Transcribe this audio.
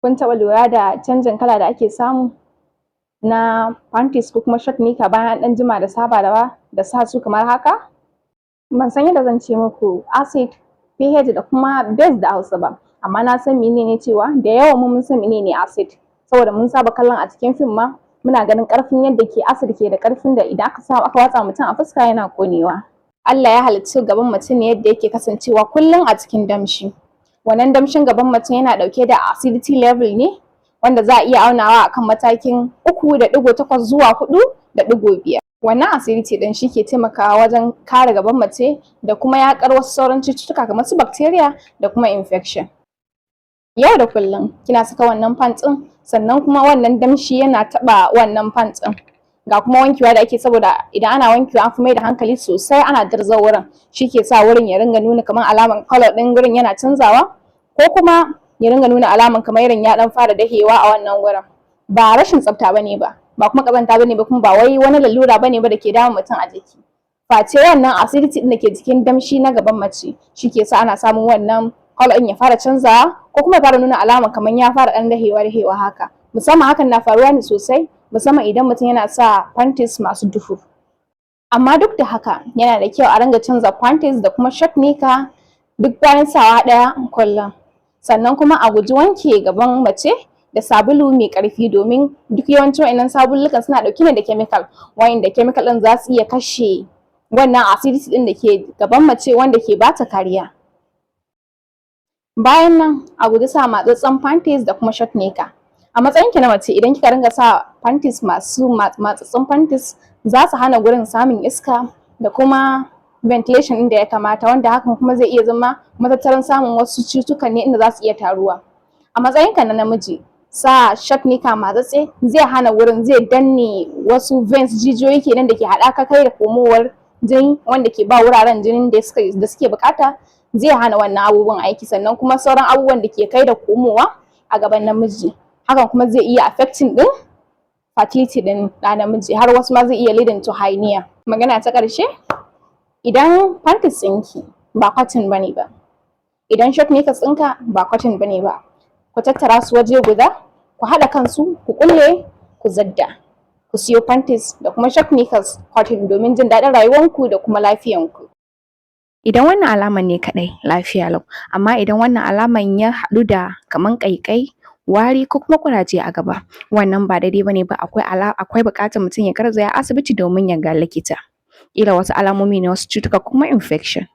Kun taɓa lura da canjin kala da ake samu na panties ko kuma short nika bayan ɗan jima da sabawa da sa su kamar haka? Ban san yadda zan ce muku acid, pH da kuma base da Hausa ba, amma na san menene cewa da yawan mu mun san menene acid, saboda mun saba kallon a cikin fim ma muna ganin ƙarfin yadda ke acid ke da ƙarfin da idan aka watsa mutum a fuska yana ƙonewa. Allah ya halicci gaban mutum ne yadda yake kasancewa kullum a cikin damshi. Wannan damshin gaban mutum yana ɗauke da acidity level ne wanda za a iya aunawa akan matakin 3.8 zuwa 4.5. Wannan acidity ɗin shi ke taimakawa wajen kare gaban mace da kuma yaƙar wasu sauran cututtuka kamar su bacteria da kuma infection. Yau da kullum kina saka wannan pants ɗin, sannan kuma wannan damshi yana taɓa wannan pants ɗin. Ga kuma wankewa da ake, saboda idan ana wankewa an fi mai da hankali sosai ana dirza wurin, shi ke sa wurin ya ringa nuna kamar alaman color ɗin wurin yana canzawa, ko kuma ya ringa nuna alaman kamar irin ya ɗan fara dahewa a wannan wurin. Ba rashin tsafta bane ba kuma ƙazanta bane ba, kuma ba wai wani lalura bane ba da ke damun mutum a jiki. Face wannan acidity ɗin da ke jikin damshi na gaban mace shi ke sa ana samun wannan color ɗin ya fara canzawa, ko kuma ya fara nuna alaman kamar ya fara ɗan dahewa haka. Musamman hakan na faruwa ne sosai musamman idan mutum yana sa panties masu duhu. Amma duk da haka yana da kyau a ringa canza panties da kuma short nika duk bayan sawa ɗaya kullum. Sannan kuma a guji wanke gaban mace da sabulu mai ƙarfi, domin duk yawancin wa'innan sabullukan suna ɗauke ne da chemical, wa'inda chemical ɗin za su iya kashe wannan acidity ɗin da ke gaban mace wanda ke bata kariya. Bayan nan a guji sa matsatsen panties da kuma short nika. A matsayinki na mace idan kika ringa sa panties masu matsatsun panties za su hana gurin samun iska da kuma ventilation ɗin da ya kamata, wanda hakan kuma zai iya zama matattaran samun wasu cutukan ne inda za su iya taruwa. A matsayinka na namiji, sa short nika matsatse zai hana wurin, zai danne wasu veins, jijiyoyi kenan da ke haɗaka kai da komowar jini wanda ke ba wuraren jinin da suke bukata, zai hana wannan abubuwan aiki. Sannan kuma sauran abubuwan da ke kai da komowa a gaban namiji, hakan kuma zai iya affecting ɗin fertility ɗin ɗa namiji, har wasu ma zai iya leading to hernia. Magana ta ƙarshe, idan panties ɗinki ba cotton bane ba, idan short nika ɗinka ba cotton bane ba, ku tattara su waje guda, ku haɗa kansu, ku kulle, ku zadda, ku siyo panties da kuma short nikas cotton domin jin daɗin rayuwanku da kuma lafiyanku. Idan wannan alaman ne kaɗai lafiya lau, amma idan wannan alaman ya haɗu da kaman ƙaiƙai, wari ko kuma ƙuraje a gaba, wannan ba daidai bane ba, akwai buƙatar mutum ya garzaya asibiti domin ya ga likita. Ƙila wasu alamomi ne wasu cutuka kuma infection.